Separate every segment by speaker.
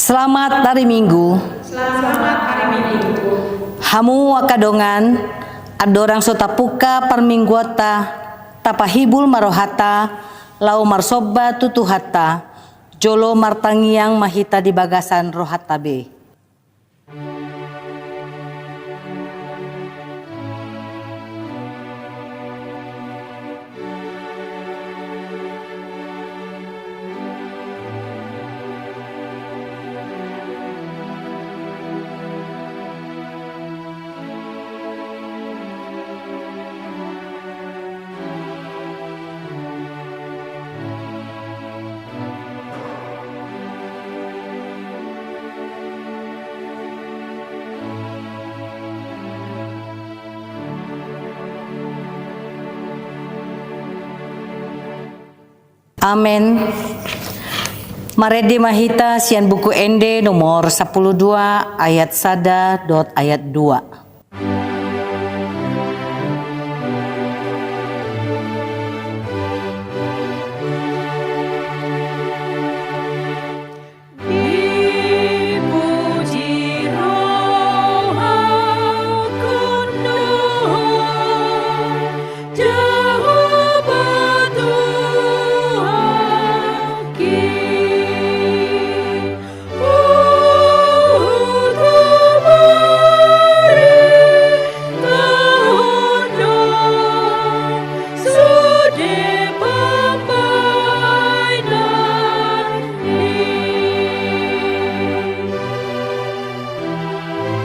Speaker 1: Selamat hari Minggu. Hamu akadongan adorang so tapuka parmingguata tapahibul marohata lau marsoba tutuhata jolo martangiang mahita di bagasan rohata be. Amen. Marede mahita sian buku ende nomor 12 ayat 1 ayat 2.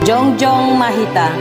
Speaker 1: Jongjong mahita.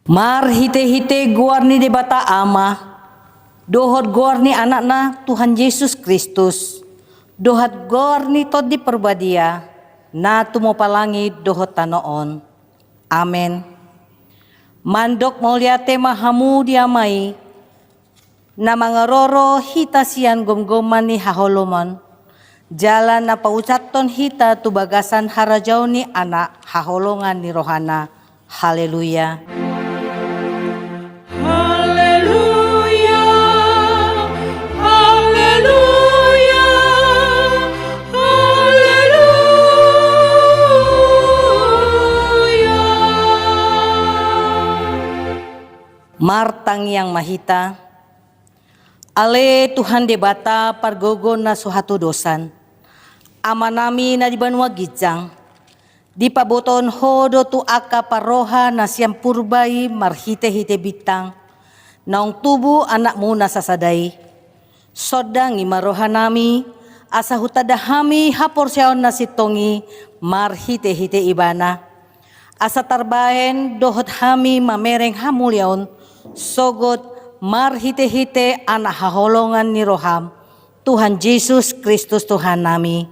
Speaker 1: Mar hite-hite guarni de bata ama, dohot guarni anakna Tuhan Yesus Kristus, dohat guarni tod di perbadia, na tumopalangi dohot tanoon. Amen. Mandok mauliate mahamu diamai, na mangaroro hita sian gomgoman ni haholoman, jalan na paucaton hita tubagasan harajau ni anak haholongan ni rohana. Haleluya. Martang yang mahita, ale Tuhan debata pargogo na suhatu dosan, amanami na di banua gijang, di paboton hodo tu aka paroha na siam purbai marhite-hite bitang, naong tubu anak mo na sasaday, sodang imaroha nami, asa hutadahami hapor siyaon na sitongi marhite-hite ibana, asa tarbahen dohot hami mamereng hamulyaon, sogot marhite-hite anak haholongan ni roham Tuhan Yesus Kristus Tuhan nami.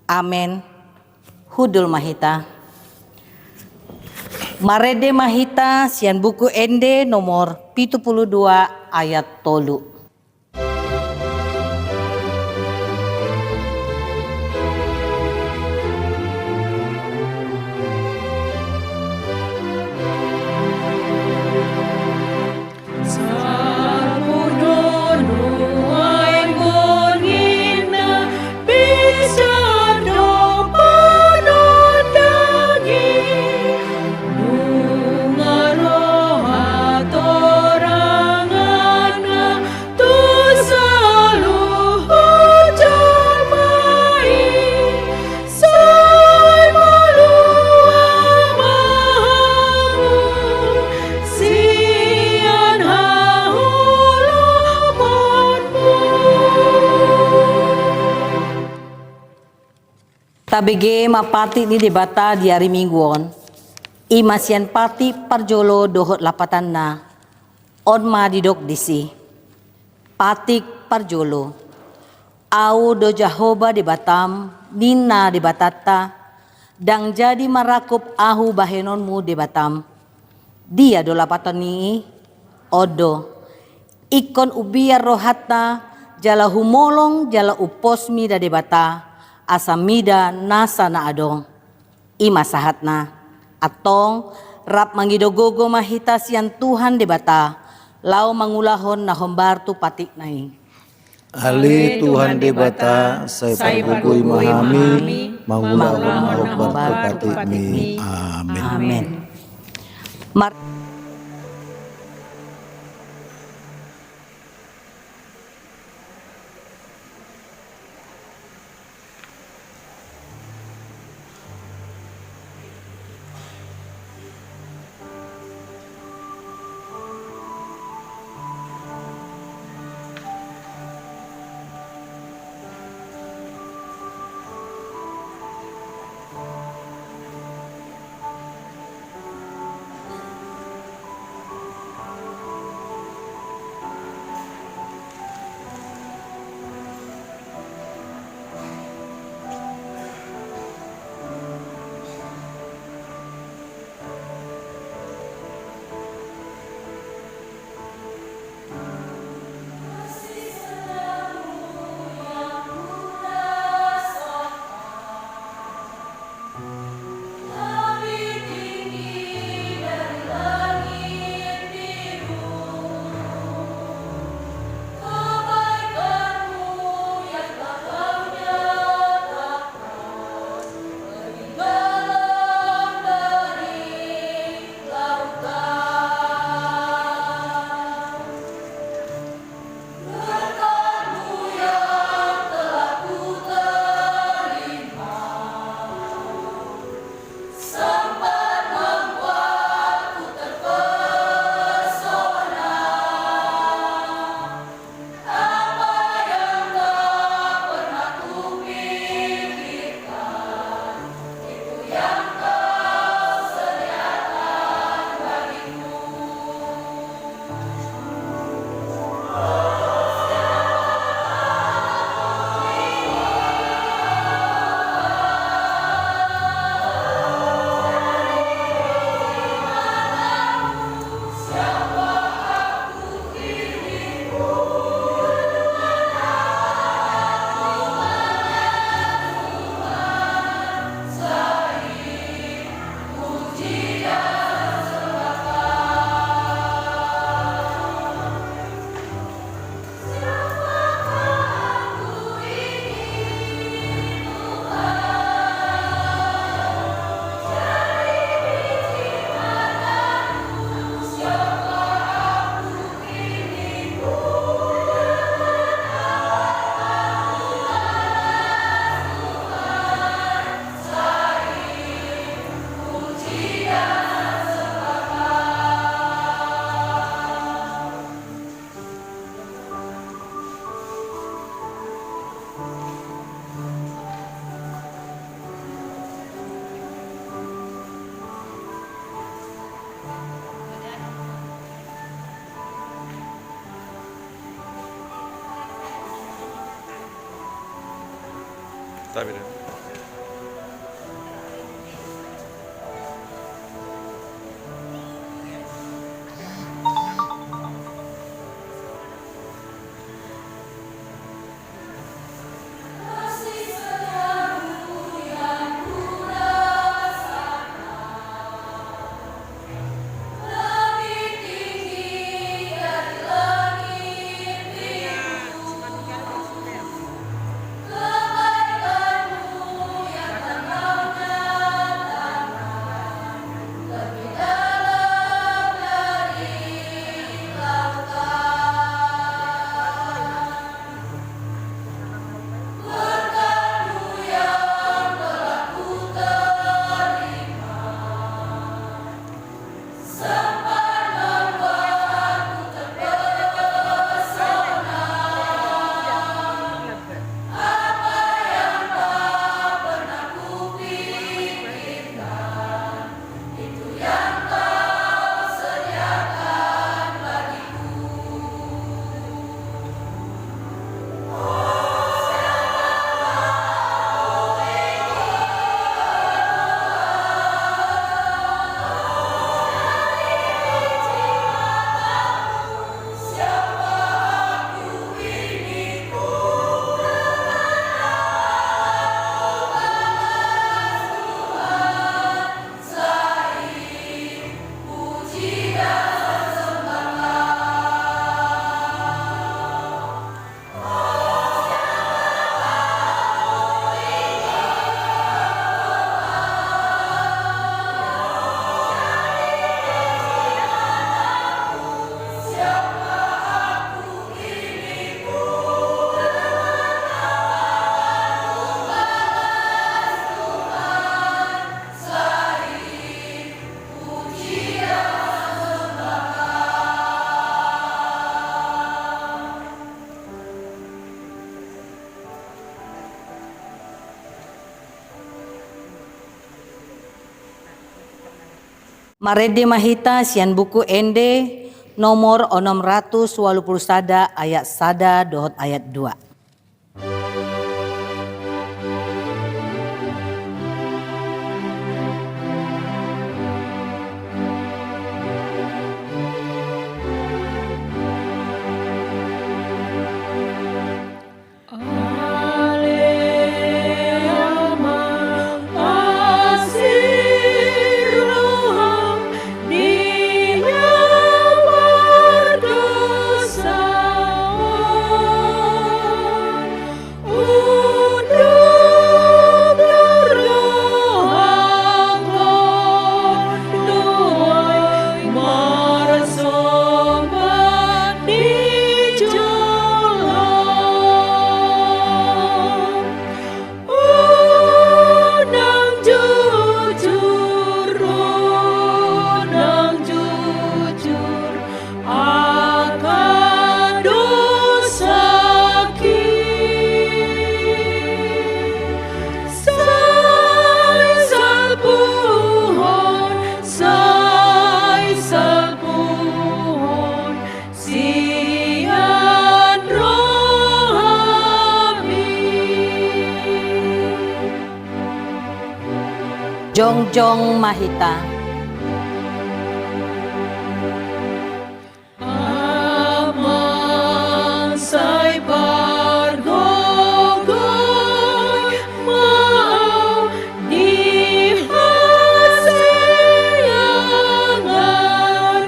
Speaker 1: Amen. Hudul mahita. Marede mahita sian buku ende nomor 72 ayat 3. Tabege mapati ni debata di hari Mingguon, imasian pati parjolo dohot lapatan na, on ma didok disi. Patik Parjolo, Au do Jahoba di Batam, Nina di Batata, dang jadi marakup ahu bahenonmu di Batam. Dia do lapatani, odo, ikon ubiar rohatna, jala humolong jala uposmi da di Bata, asamida nasa na adong. Ima sahatna, atong rap mangidogogo mahita sian Tuhan di Bata, lau mangulahon na hombartu patik nai.
Speaker 2: Ali Tuhan di Bata, saya pagugui mahami, mangulahon hombartu patik mi. Amin.
Speaker 1: Amin.
Speaker 3: Tabii.
Speaker 1: Marede mahita sian buku ende nomor 681 ayat 1 dohot ayat 2. Jongjong mahita.
Speaker 3: Aman say bargogoy mau di hasayangan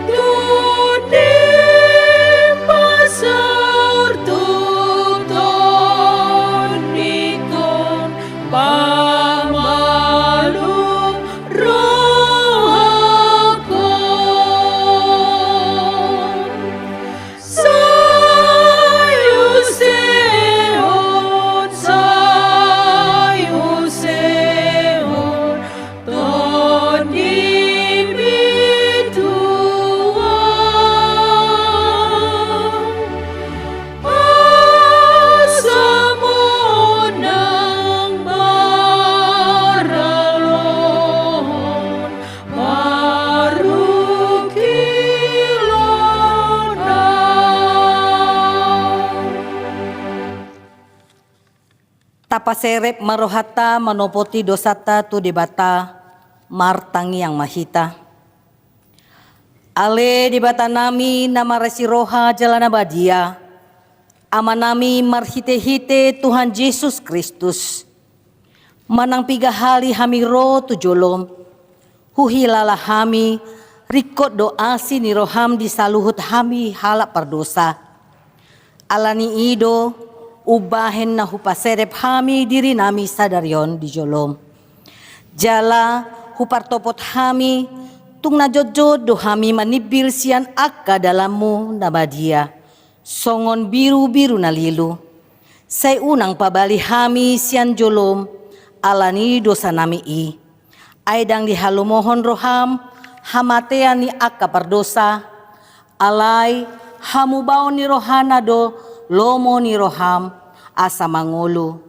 Speaker 3: dunim pasar tuton nikon pamalum rohakon sayu sehon toni bituan asamonang maralon marukilonan.
Speaker 1: Tapaserep marohata manopoti dosata tu debata martangi yang mahita. Ale debata nami nama resi roha jalana badia. Amanami marhite-hite Tuhan Yesus Kristus. Manang piga hali hamiro tu jolom. Huhilala hami rikot doa sini roham di saluhut hami halak perdosa. Alani ido ubahen na hupaserep hami diri nami sadarion di jolom. Jala hupartopot hami tung najojod do hami manibil sian akka dalammu nabadia. Songon biru-biru nalilu. Say unang pabali hami sian jolom alani dosa nami i. Aidang dihalumohon roham hamatean ni akka perdosa. Alai hamubao ni rohana do lomo ni roham asa mangolo.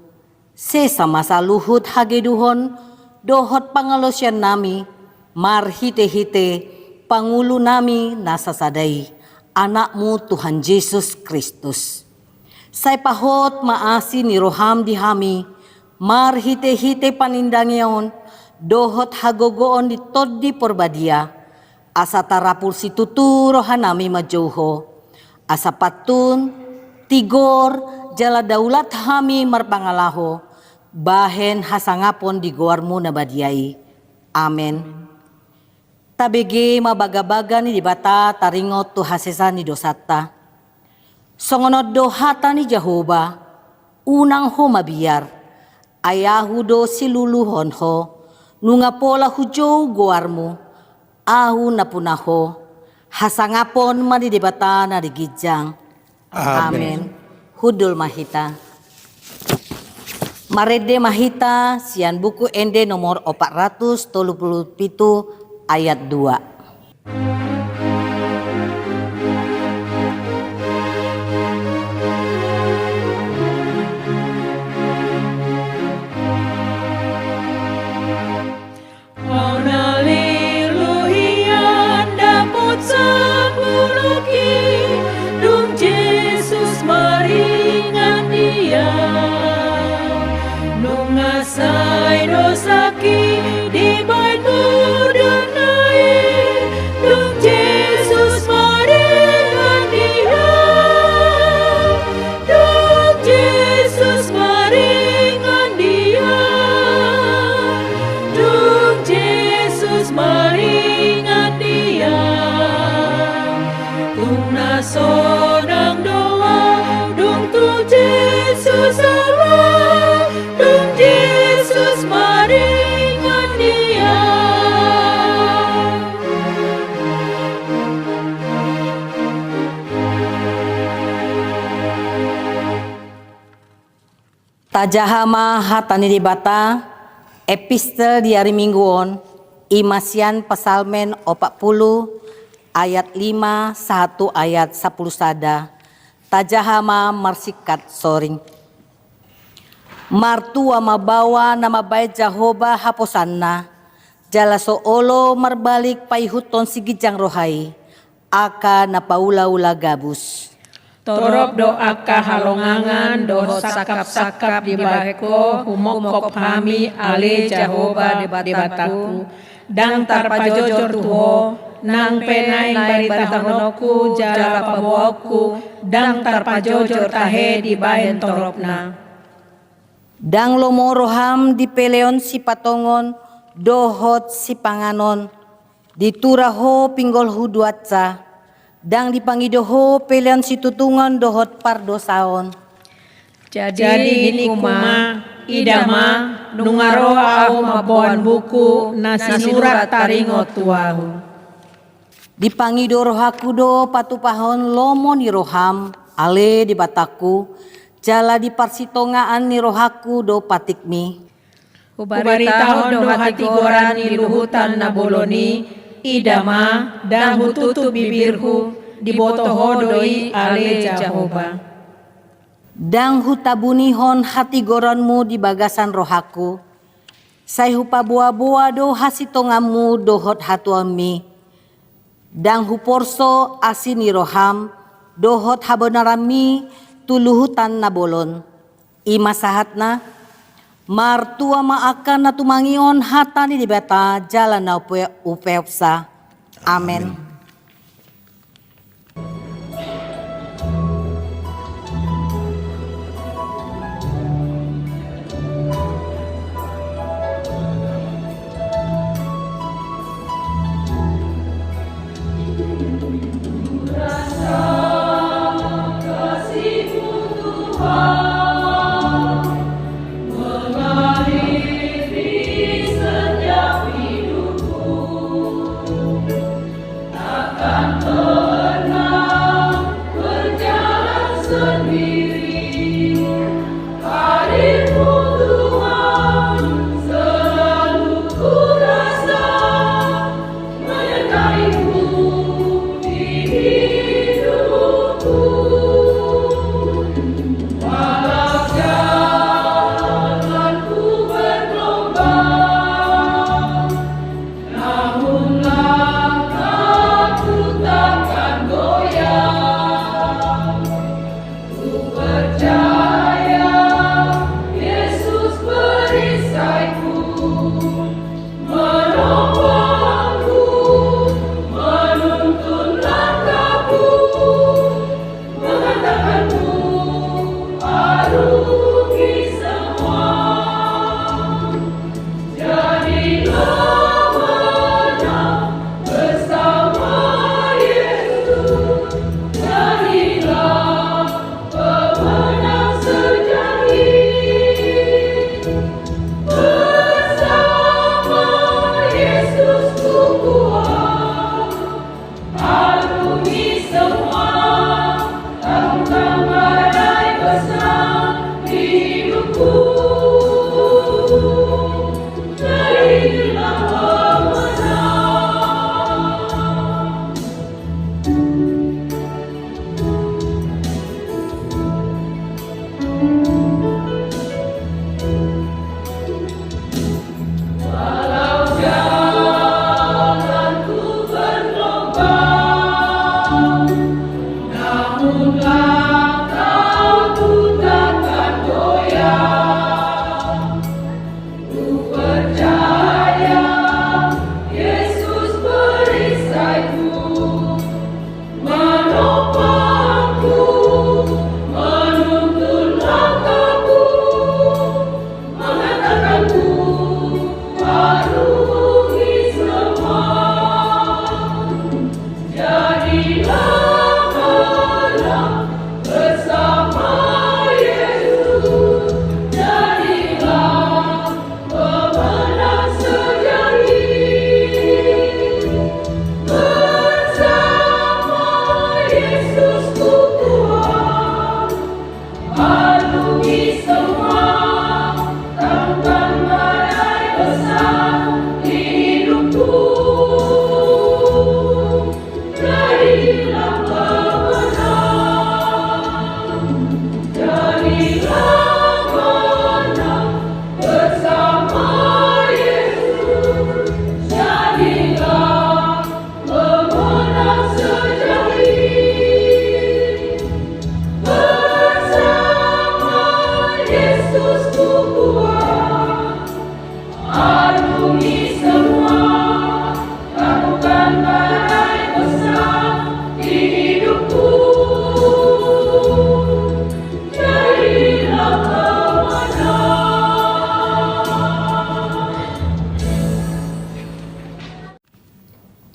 Speaker 1: Sesa masa luhut hageduhon dohot pangalosyan nami marhite-hite pangulu nami nasasadai anakmu Tuhan Yesus Kristus. Say pahot maasi ni roham di hami marhite-hite panindangyon dohot hagogoon di toddi porbadia asa tarapul situtu rohanami majoho asa patun tigor jala daulat hami marpangalaho bahen hasangapon di goarmu nabadiai. Amen. Tabege mabaga-baga ni dibata taringot tu hasesa ni dosata. Songonod dohata ni Jehovah unang ho mabiar. Ayahu do siluluhon ho nunga pola hujo goarmu ahu napunaho hasangapon madidibata na digijang. Amen. Hudul mahita. Marede mahita sian buku ende nomor 437 ayat 2. Tajahama hatani di bata, epistel di hari mingguon, imasian pasalmen 40, ayat 5, 1 ayat 10 sada. Tajahama marsikat soring. Martua mabawa nama baik Jahoba haposanna, jala soolo marbalik paihuton sigijang rohai, aka napaula-ula gabus.
Speaker 3: Torop doa kahalongangan doh sakap-sakap di bako humokop hami ale Jahoba debataku dang tarpajojor tuho nang penai barita honoku jala paboku dang tarpajojor tahe di bahen toropna.
Speaker 1: Dang lomoroham di peleon si patongon dohot si panganon dituraho pinggol huduatsa. Dang dipangidoho peleon si tutungan dohot pardosaon.
Speaker 3: Jadi ini kuma idama nungaro au maboan buku nasi surat taringo tuahu.
Speaker 1: Dipangido rohaku do patupahon lomo ni roham ale di bataku jala di parsitongaan ni rohaku do patikmi.
Speaker 3: Ubaritahon do hati goran ni luhutan na boloni idama dan hututu bibirku dibotoho doi ale Jahoba.
Speaker 1: Dang hutabunihon hati goronmu di bagasan rohaku. Say hupabuah-buah do hasitongamu dohot hatuami. Dang huporso asini roham dohot habonarami tuluhutan nabolon. Ima sahatna martua maakan na tumangion hatani di beta jalan na upeopsa. Amen.
Speaker 3: Namun langkahku takkan goyah.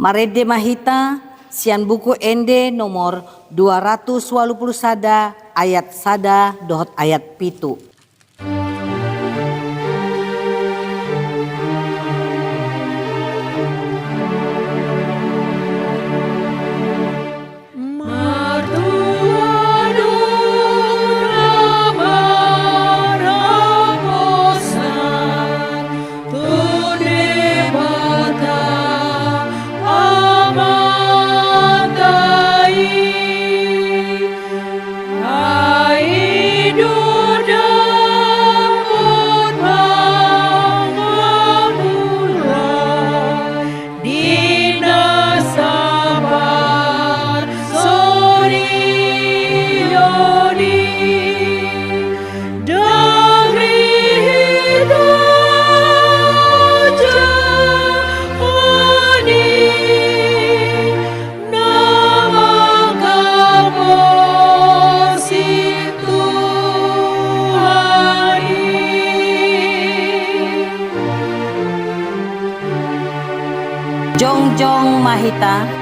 Speaker 1: Marede Mahita sian buku ende nomor 281 ayat 1 dohot ayat 7. Jongjong Mahita.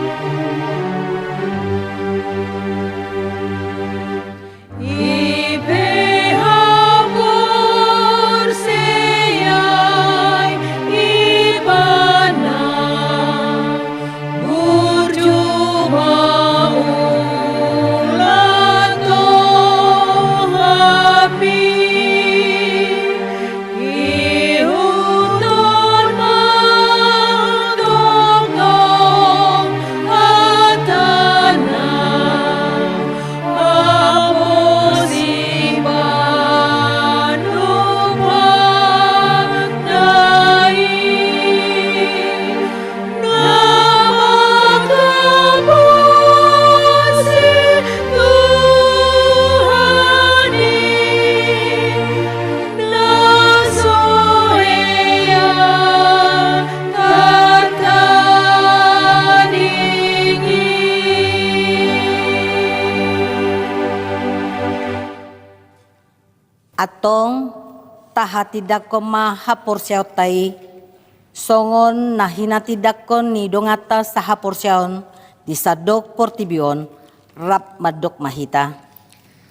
Speaker 1: Atong taha tidak koma haporsiaw tai songon nahina tidak kon ni dongata sa haporsiaon di sadok portibion rap madok Mahita.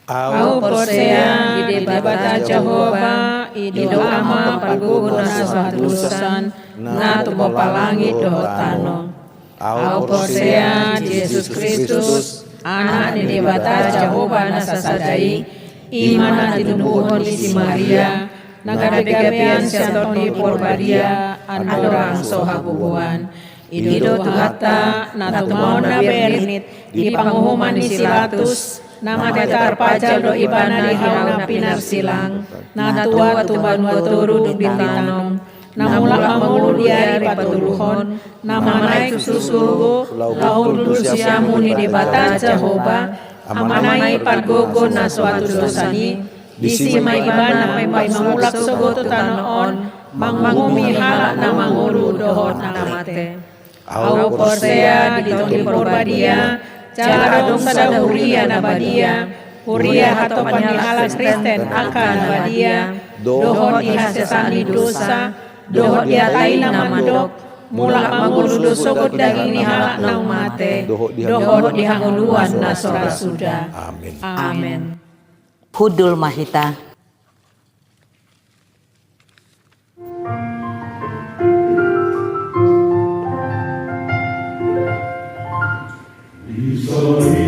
Speaker 3: Au porsea di debata Jehovah ido ama paguguna suhatusan na tubo palangit dohotano. Au porsea Yesus Kristus anak di debata Jehovah nasasadai imana tinubuhon isi Maria nagadabegabean siya toni porbaria andorang sohabubuan ido tuhata na tumaw na bernit di panguhuman ni Silatus na madatar pajal do ibana di haw na pinarsilang na tuwa tuban waturu dubitanom na mula mamulu diari patuluhon na manay susugo lahulul siyamu ni debata Jehovah amanay paggogo na suatu dosani bisi may iba na may mamulak sogot tanoon mangumihala na mangulu dohot na mate. Au porsea dito di porbadia cara dong sa huria na badia huria hato panihala Kristen akan badia dohot ihasesani dosa dohot iatai na mandok mulak mangulu dosogot daging nihala na umate dohot dihanguluan na sorasuda.
Speaker 2: Amin.
Speaker 3: Amen.
Speaker 1: Hudul Mahita.
Speaker 4: Así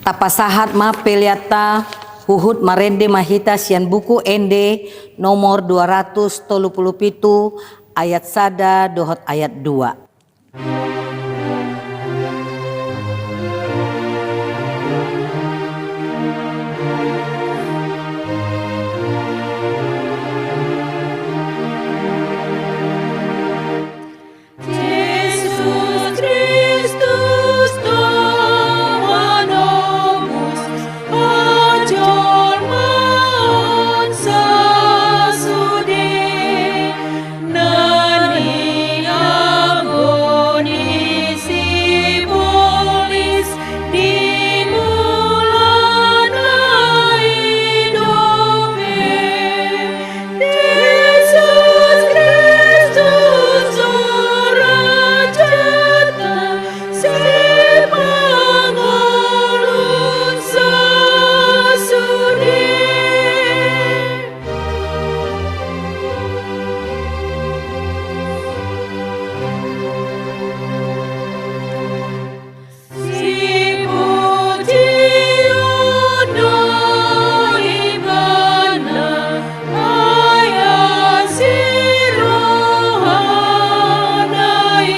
Speaker 1: Tapasahat ma peliata huhut marende mahita sian buku ende nomor 237 ayat sada dohot ayat 2.
Speaker 3: Yesus Kristus Tuhan August, ajal maun sasude, nani agoni simbolis dimulai hidupe. Yesus Kristus Rajata semangalun sasude. Si putihnya ibana ayah si rohanai,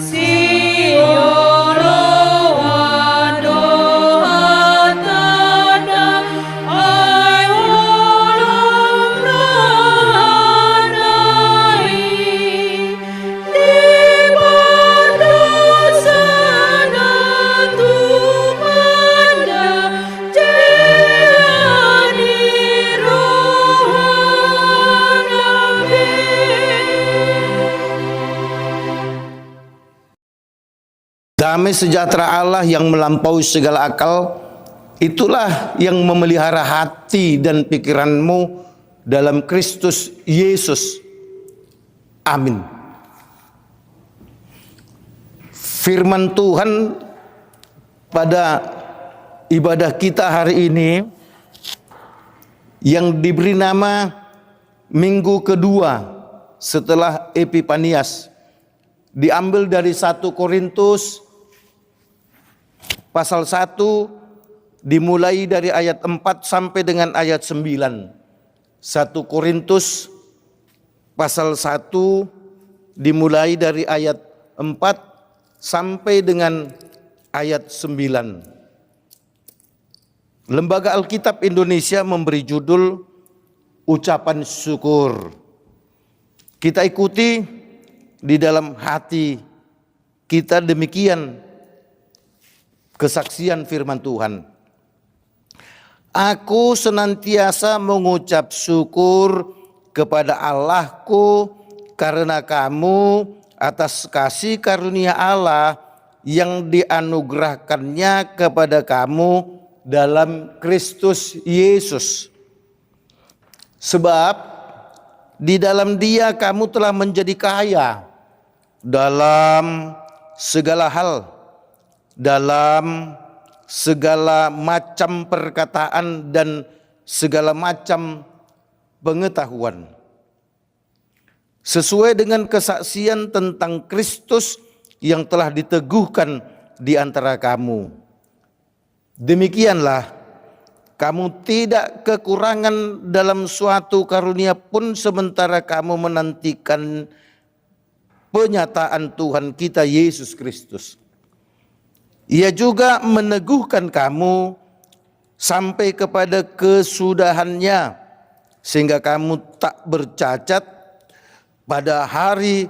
Speaker 3: si olowan dohatana ay olong rohanai, di sana tumanda jani rohanai.
Speaker 2: Damai sejahtera Allah yang melampaui segala akal, itulah yang memelihara hati dan pikiranmu dalam Kristus Yesus. Amin. Firman Tuhan pada ibadah kita hari ini yang diberi nama minggu kedua setelah Epifanias diambil dari 1 Korintus pasal 1 dimulai dari ayat 4 sampai dengan ayat 9. 1 Korintus pasal 1 dimulai dari ayat 4 sampai dengan ayat 9. Lembaga Alkitab Indonesia memberi judul Ucapan Syukur. Kita ikuti di dalam hati kita demikian kesaksian firman Tuhan. Aku senantiasa mengucap syukur kepada Allahku karena kamu atas kasih karunia Allah yang dianugerahkannya kepada kamu dalam Kristus Yesus. Sebab di dalam Dia kamu telah menjadi kaya dalam segala hal, dalam segala macam perkataan dan segala macam pengetahuan, sesuai dengan kesaksian tentang Kristus yang telah diteguhkan di antara kamu. Demikianlah kamu tidak kekurangan dalam suatu karunia pun sementara kamu menantikan penyataan Tuhan kita Yesus Kristus. Ia juga meneguhkan kamu sampai kepada kesudahannya, sehingga kamu tak bercacat pada hari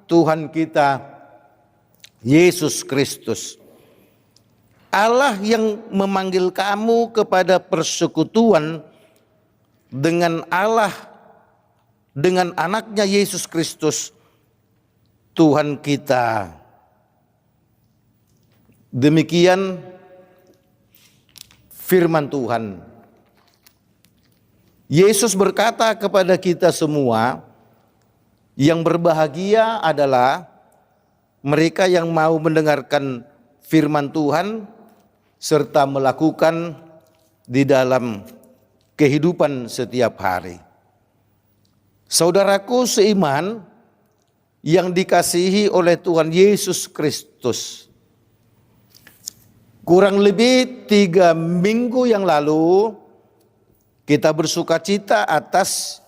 Speaker 2: Tuhan kita Yesus Kristus. Allah yang memanggil kamu kepada persekutuan dengan Allah, dengan anaknya Yesus Kristus, Tuhan kita. Demikian firman Tuhan. Yesus berkata kepada kita semua, yang berbahagia adalah mereka yang mau mendengarkan firman Tuhan serta melakukan di dalam kehidupan setiap hari. Saudaraku seiman yang dikasihi oleh Tuhan Yesus Kristus, kurang lebih 3 minggu yang lalu kita bersukacita atas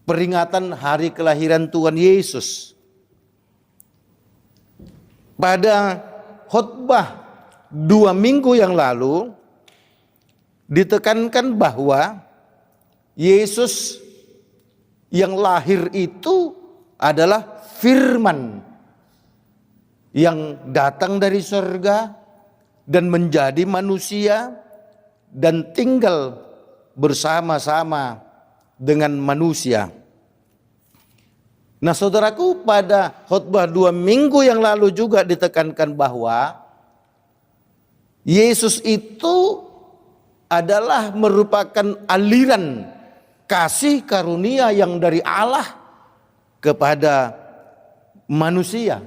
Speaker 2: peringatan hari kelahiran Tuhan Yesus. Pada khotbah 2 minggu yang lalu ditekankan bahwa Yesus yang lahir itu adalah firman yang datang dari surga dan menjadi manusia dan tinggal bersama-sama dengan manusia. Nah saudaraku, pada khotbah 2 minggu yang lalu juga ditekankan bahwa Yesus itu adalah merupakan aliran kasih karunia yang dari Allah kepada manusia.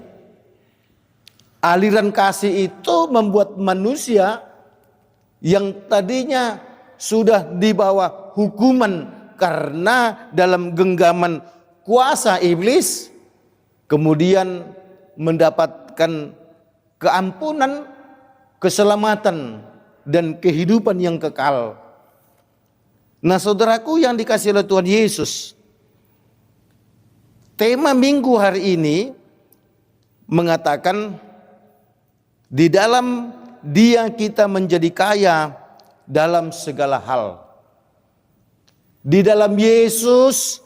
Speaker 2: Aliran kasih itu membuat manusia yang tadinya sudah di bawah hukuman karena dalam genggaman kuasa iblis, kemudian mendapatkan keampunan, keselamatan, dan kehidupan yang kekal. Nah saudaraku yang dikasihi oleh Tuhan Yesus, tema minggu hari ini mengatakan di dalam Dia kita menjadi kaya dalam segala hal. Di dalam Yesus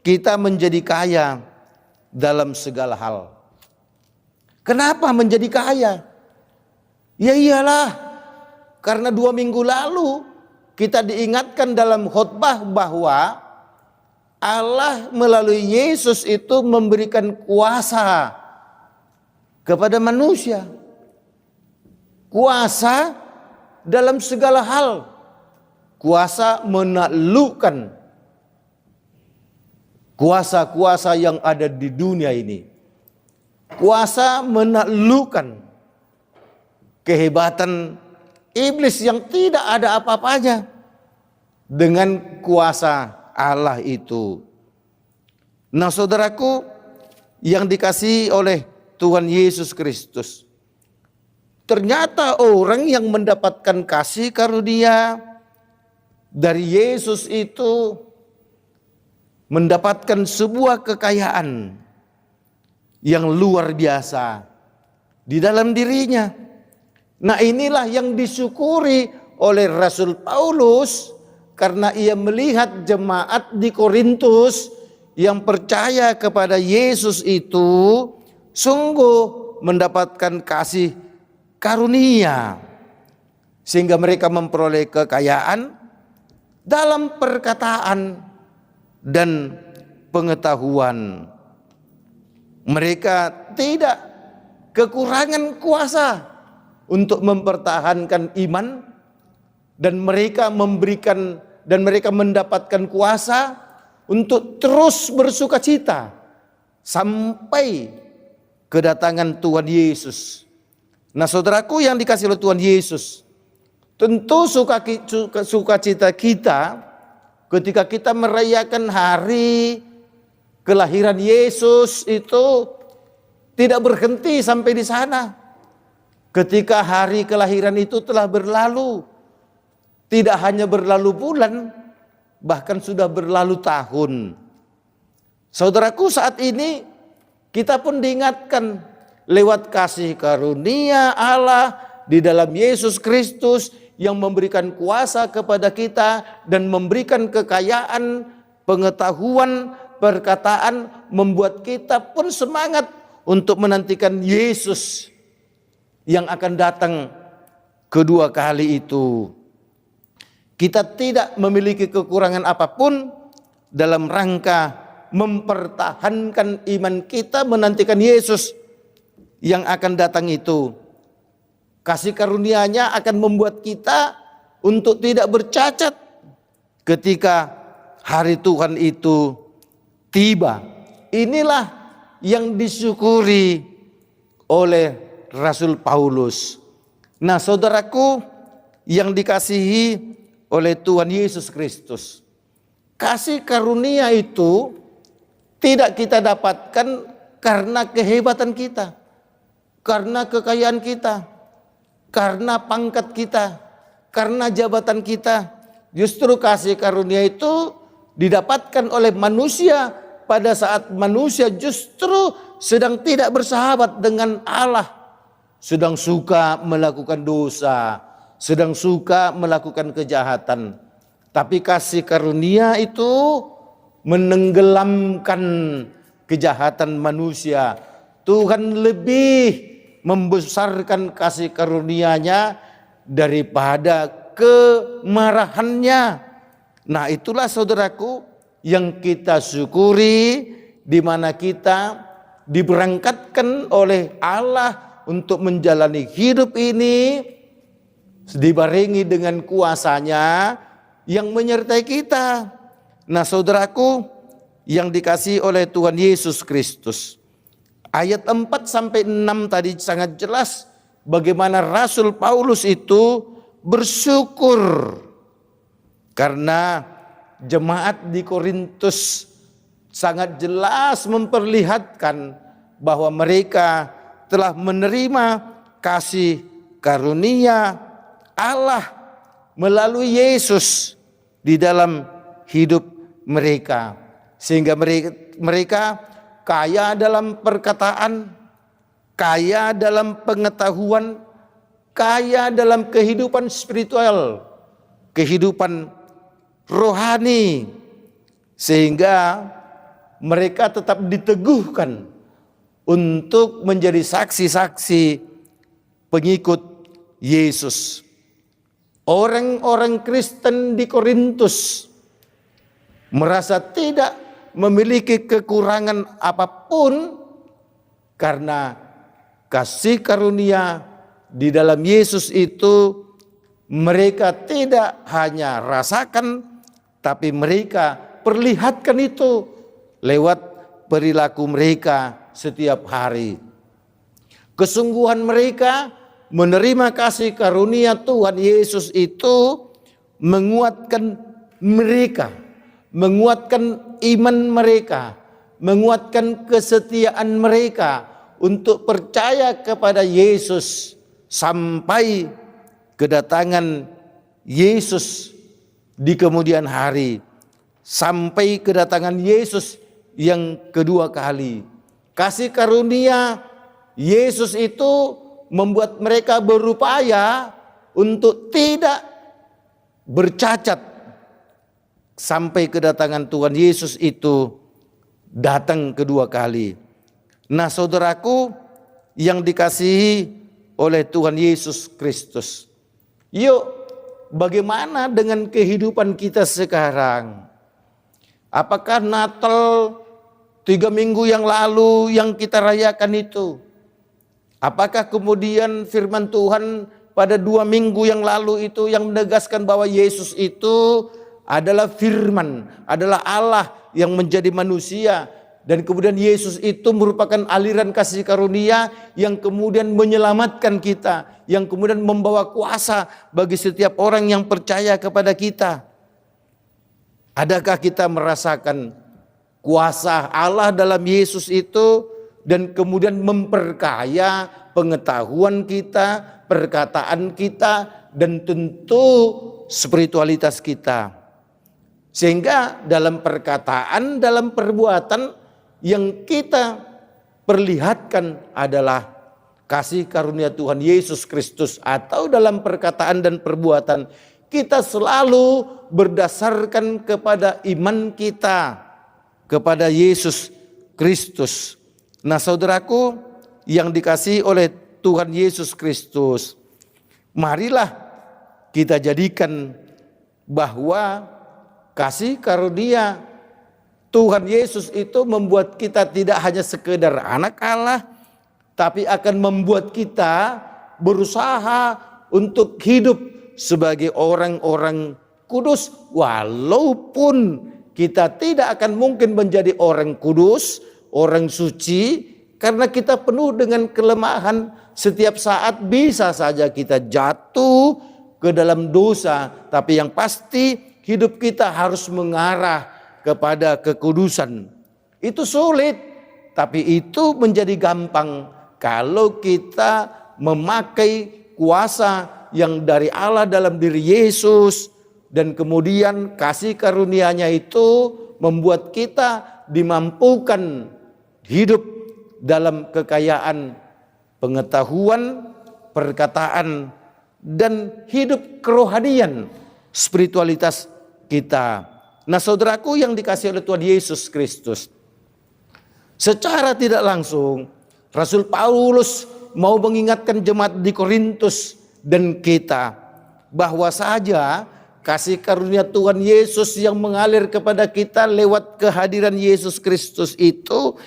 Speaker 2: kita menjadi kaya dalam segala hal. Kenapa menjadi kaya? Ya iyalah, karena 2 minggu lalu kita diingatkan dalam khotbah bahwa Allah melalui Yesus itu memberikan kuasa kepada manusia. Kuasa dalam segala hal. Kuasa menaklukkan kuasa-kuasa yang ada di dunia ini. Kuasa menaklukkan kehebatan iblis yang tidak ada apa-apanya dengan kuasa Allah itu. Nah saudaraku yang dikasihi oleh Tuhan Yesus Kristus, ternyata orang yang mendapatkan kasih karunia dari Yesus itu mendapatkan sebuah kekayaan yang luar biasa di dalam dirinya. Nah inilah yang disyukuri oleh Rasul Paulus karena ia melihat jemaat di Korintus yang percaya kepada Yesus itu sungguh mendapatkan kasih karunia sehingga mereka memperoleh kekayaan dalam perkataan dan pengetahuan. Mereka tidak kekurangan kuasa untuk mempertahankan iman, dan mereka mendapatkan kuasa untuk terus bersukacita sampai kedatangan Tuhan Yesus. Nah saudaraku yang dikasihi oleh Tuhan Yesus, tentu sukacita kita ketika kita merayakan hari kelahiran Yesus itu tidak berhenti sampai di sana. Ketika hari kelahiran itu telah berlalu, tidak hanya berlalu bulan, bahkan sudah berlalu tahun. Saudaraku, saat ini kita pun diingatkan lewat kasih karunia Allah di dalam Yesus Kristus yang memberikan kuasa kepada kita dan memberikan kekayaan, pengetahuan, perkataan, membuat kita pun semangat untuk menantikan Yesus yang akan datang kedua kali itu. Kita tidak memiliki kekurangan apapun dalam rangka mempertahankan iman kita menantikan Yesus yang akan datang itu. Kasih karunia-Nya akan membuat kita untuk tidak bercacat ketika hari Tuhan itu tiba. Inilah yang disyukuri oleh Rasul Paulus. Nah, saudaraku yang dikasihi oleh Tuhan Yesus Kristus, kasih karunia itu tidak kita dapatkan karena kehebatan kita, karena kekayaan kita, karena pangkat kita, karena jabatan kita. Justru kasih karunia itu didapatkan oleh manusia pada saat manusia justru sedang tidak bersahabat dengan Allah, sedang suka melakukan dosa, sedang suka melakukan kejahatan. Tapi kasih karunia itu menenggelamkan kejahatan manusia. Tuhan lebih membesarkan kasih karunia-Nya daripada kemarahannya. Nah, itulah saudaraku yang kita syukuri, di mana kita diberangkatkan oleh Allah untuk menjalani hidup ini dibarengi dengan kuasa-Nya yang menyertai kita. Nah, saudaraku yang dikasihi oleh Tuhan Yesus Kristus, ayat 4 sampai 6 tadi sangat jelas bagaimana Rasul Paulus itu bersyukur karena jemaat di Korintus sangat jelas memperlihatkan bahwa mereka telah menerima kasih karunia Allah melalui Yesus di dalam hidup mereka, sehingga mereka kaya dalam perkataan, kaya dalam pengetahuan, kaya dalam kehidupan spiritual, kehidupan rohani, sehingga mereka tetap diteguhkan untuk menjadi saksi-saksi pengikut Yesus. Orang-orang Kristen di Korintus merasa tidak memiliki kekurangan apapun karena kasih karunia di dalam Yesus itu mereka tidak hanya rasakan, tapi mereka perlihatkan itu lewat perilaku mereka setiap hari. Kesungguhan mereka menerima kasih karunia Tuhan Yesus itu menguatkan mereka, menguatkan iman mereka, menguatkan kesetiaan mereka untuk percaya kepada Yesus sampai kedatangan Yesus di kemudian hari, sampai kedatangan Yesus yang kedua kali. Kasih karunia Yesus itu membuat mereka berupaya untuk tidak bercacat sampai kedatangan Tuhan Yesus itu datang kedua kali. Nah, saudaraku yang dikasihi oleh Tuhan Yesus Kristus, yuk bagaimana dengan kehidupan kita sekarang? Apakah Natal 3 minggu yang lalu yang kita rayakan itu, apakah kemudian firman Tuhan pada 2 minggu yang lalu itu yang menegaskan bahwa Yesus itu adalah firman, adalah Allah yang menjadi manusia, dan kemudian Yesus itu merupakan aliran kasih karunia yang kemudian menyelamatkan kita, yang kemudian membawa kuasa bagi setiap orang yang percaya kepada kita? Adakah kita merasakan kuasa Allah dalam Yesus itu dan kemudian memperkaya pengetahuan kita, perkataan kita, dan tentu spiritualitas kita? Sehingga dalam perkataan, dalam perbuatan yang kita perlihatkan adalah kasih karunia Tuhan Yesus Kristus, atau dalam perkataan dan perbuatan kita selalu berdasarkan kepada iman kita kepada Yesus Kristus. Nah, saudaraku yang dikasihi oleh Tuhan Yesus Kristus, marilah kita jadikan bahwa kasih karunia Tuhan Yesus itu membuat kita tidak hanya sekedar anak Allah, tapi akan membuat kita berusaha untuk hidup sebagai orang-orang kudus, walaupun kita tidak akan mungkin menjadi orang kudus, orang suci, Karena kita penuh dengan kelemahan, setiap saat bisa saja kita jatuh ke dalam dosa. Tapi yang pasti hidup kita harus mengarah kepada kekudusan. Itu sulit, tapi itu menjadi gampang kalau kita memakai kuasa yang dari Allah dalam diri Yesus. Dan kemudian kasih karunia-Nya itu membuat kita dimampukan hidup dalam kekayaan pengetahuan, perkataan, dan hidup kerohanian, spiritualitas kita. Nah, saudaraku yang dikasihi oleh Tuhan Yesus Kristus, secara tidak langsung Rasul Paulus mau mengingatkan jemaat di Korintus dan kita bahwa saja kasih karunia Tuhan Yesus yang mengalir kepada kita lewat kehadiran Yesus Kristus itu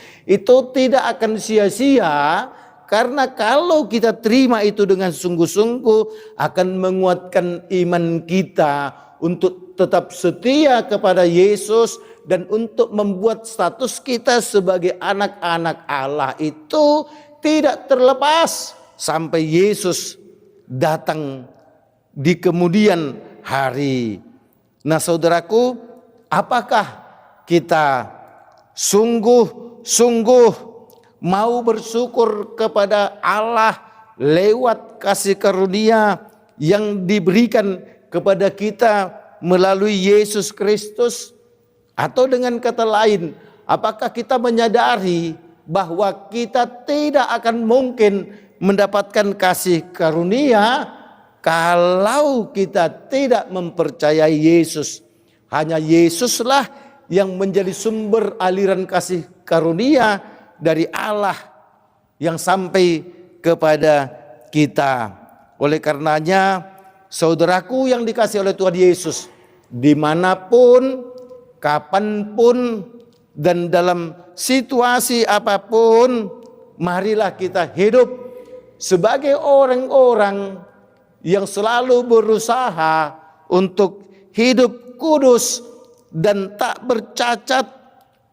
Speaker 2: tidak akan sia-sia, karena kalau kita terima itu dengan sungguh-sungguh akan menguatkan iman kita untuk tetap setia kepada Yesus dan untuk membuat status kita sebagai anak-anak Allah itu tidak terlepas sampai Yesus datang di kemudian hari. Nah, saudaraku, apakah kita sungguh-sungguh mau bersyukur kepada Allah lewat kasih karunia yang diberikan kepada kita melalui Yesus Kristus? Atau dengan kata lain, apakah kita menyadari bahwa kita tidak akan mungkin mendapatkan kasih karunia kalau kita tidak mempercayai Yesus? Hanya Yesuslah yang menjadi sumber aliran kasih karunia dari Allah yang sampai kepada kita. Oleh karenanya, saudaraku yang dikasihi oleh Tuhan Yesus, dimanapun, kapanpun, dan dalam situasi apapun, marilah kita hidup sebagai orang-orang yang selalu berusaha untuk hidup kudus dan tak bercacat,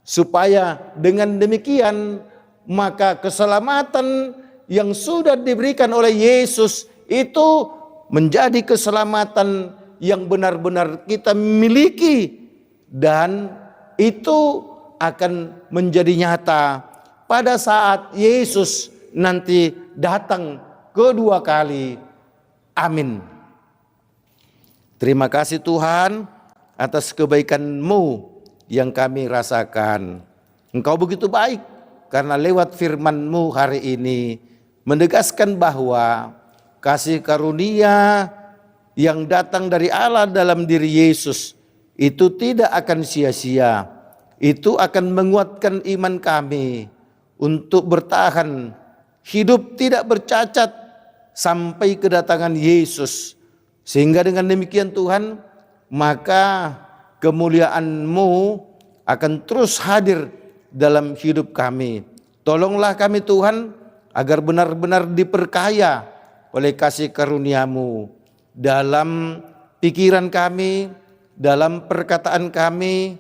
Speaker 2: supaya dengan demikian maka keselamatan yang sudah diberikan oleh Yesus itu menjadi keselamatan yang benar-benar kita miliki, dan itu akan menjadi nyata pada saat Yesus nanti datang kedua kali. Amin. Terima kasih Tuhan atas kebaikan-Mu yang kami rasakan. Engkau begitu baik, karena lewat firman-Mu hari ini menegaskan bahwa kasih karunia yang datang dari Allah dalam diri Yesus itu tidak akan sia-sia. Itu akan menguatkan iman kami untuk bertahan hidup tidak bercacat sampai kedatangan Yesus. Sehingga dengan demikian Tuhan, maka kemuliaan-Mu akan terus hadir dalam hidup kami. Tolonglah kami Tuhan, agar benar-benar diperkaya oleh kasih karunia-Mu dalam pikiran kami, dalam perkataan kami,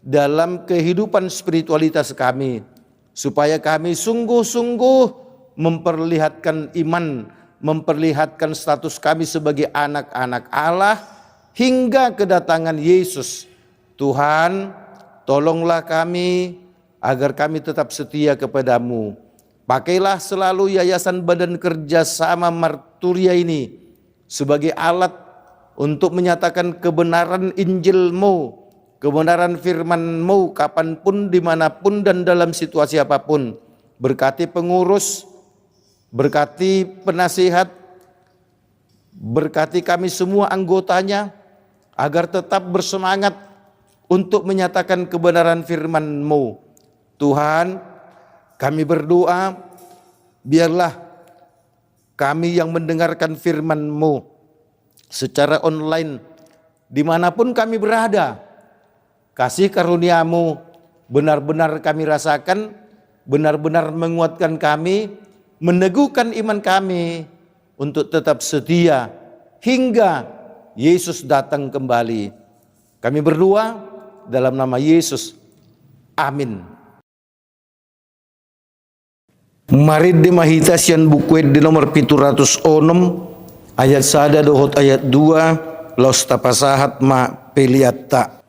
Speaker 2: dalam kehidupan spiritualitas kami, supaya kami sungguh-sungguh memperlihatkan iman, memperlihatkan status kami sebagai anak-anak Allah hingga kedatangan Yesus. Tuhan, tolonglah kami agar kami tetap setia kepada-Mu. Pakailah selalu Yayasan Badan Kerjasama Marturia ini sebagai alat untuk menyatakan kebenaran Injil-Mu, kebenaran firman-Mu kapanpun, dimanapun, dan dalam situasi apapun. Berkati pengurus, berkati penasihat, berkati kami semua anggotanya, agar tetap bersemangat untuk menyatakan kebenaran firman-Mu. Tuhan, kami berdoa, biarlah kami yang mendengarkan firman-Mu secara online, dimanapun kami berada, kasih karunia-Mu benar-benar kami rasakan, benar-benar menguatkan kami, meneguhkan iman kami untuk tetap setia hingga Yesus datang kembali. Kami berdoa dalam nama Yesus. Amin. Mari di mahita sian buku di nomor 706 ayat 1 dohot ayat 2 los tapasahat ma peliatta.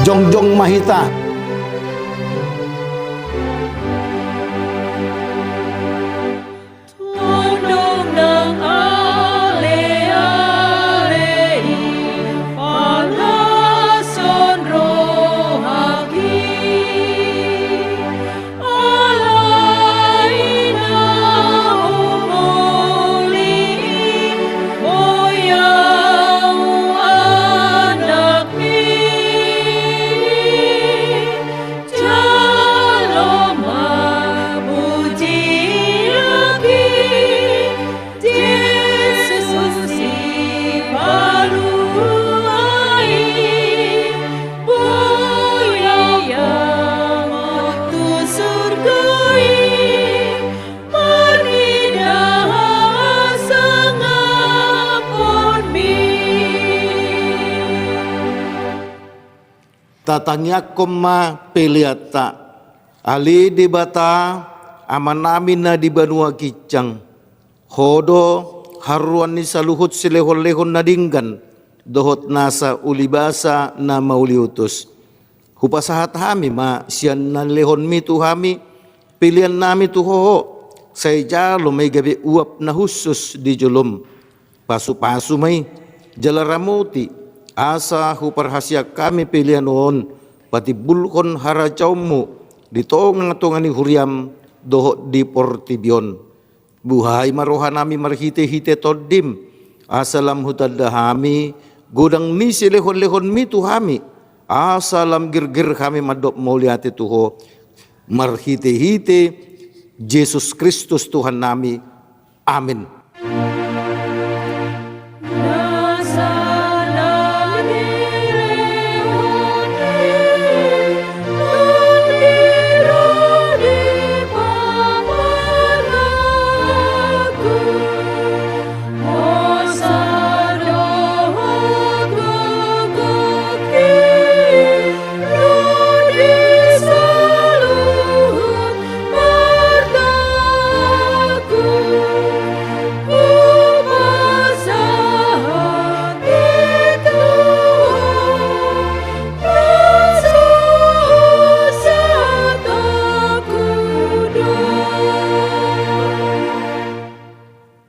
Speaker 2: Jongjong mahita. Tatangnya koma peliata ali di bata amanami na di banua kicang hodo haruan ni saluhut silehon-lehon nadinggan dohot nasa ulibasa na mauliutus hupasahat hami ma sian na lehon mi tu hami pilihan nami tu ho say jalo may gabi uap na husus di julum pasu-pasu may jalaramuti asa huparhasya kami pilihan on pati bulkon haracaumu di tongang-tongani huriam doho di portibion buhay marohanami marhite-hite todim asalam hutadahami godang ni silehon-lehon mi tuhami asalam gir-gir kami madop mauliati tuho marhite-hite Yesus Kristus Tuhan nami amin.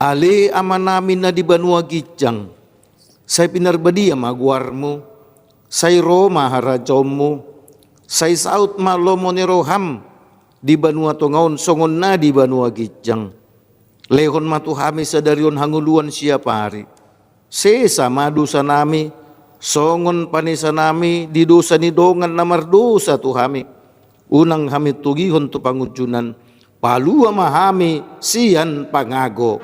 Speaker 2: Ali amanamin na di banua gicang, say pinarbadi amaguarmu, say Roma harajommu, say saut malomo ni roham, di banua tongaon songon na di banua gicang. Lehon matuhami sa darion hanguluan siapa hari. Sesa madusa nami, songon panisa nami, di dosa ni dongan na mardosa tuhami. Unang hami tugihon tu pangujunan, palua mahami sian pangago.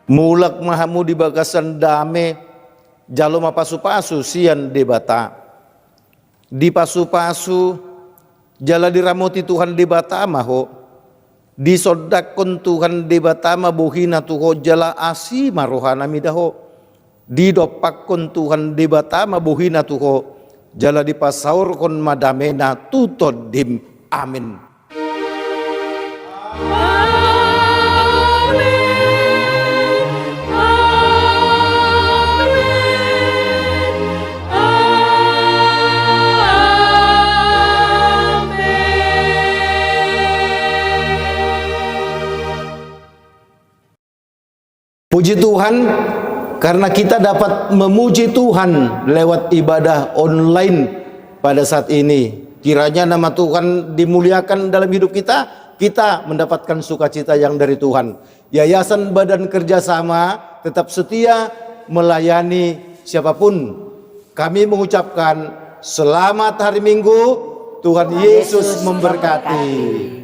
Speaker 2: mulak mahamu di bagasan dame jaloma pasu-pasu sian debata di pasu-pasu jala diramoti Tuhan debata maho di sodakon Tuhan debata mabuhina tuho jala asi marohana midaho di dopakon Tuhan debata mabuhina tuho jala di pasaur kon madamena tutodim. Amin. Puji Tuhan karena kita dapat memuji Tuhan lewat ibadah online pada saat ini. Kiranya nama Tuhan dimuliakan dalam hidup kita mendapatkan sukacita yang dari Tuhan. Yayasan Badan Kerjasama tetap setia melayani siapapun. Kami mengucapkan selamat hari Minggu, Tuhan Yesus memberkati.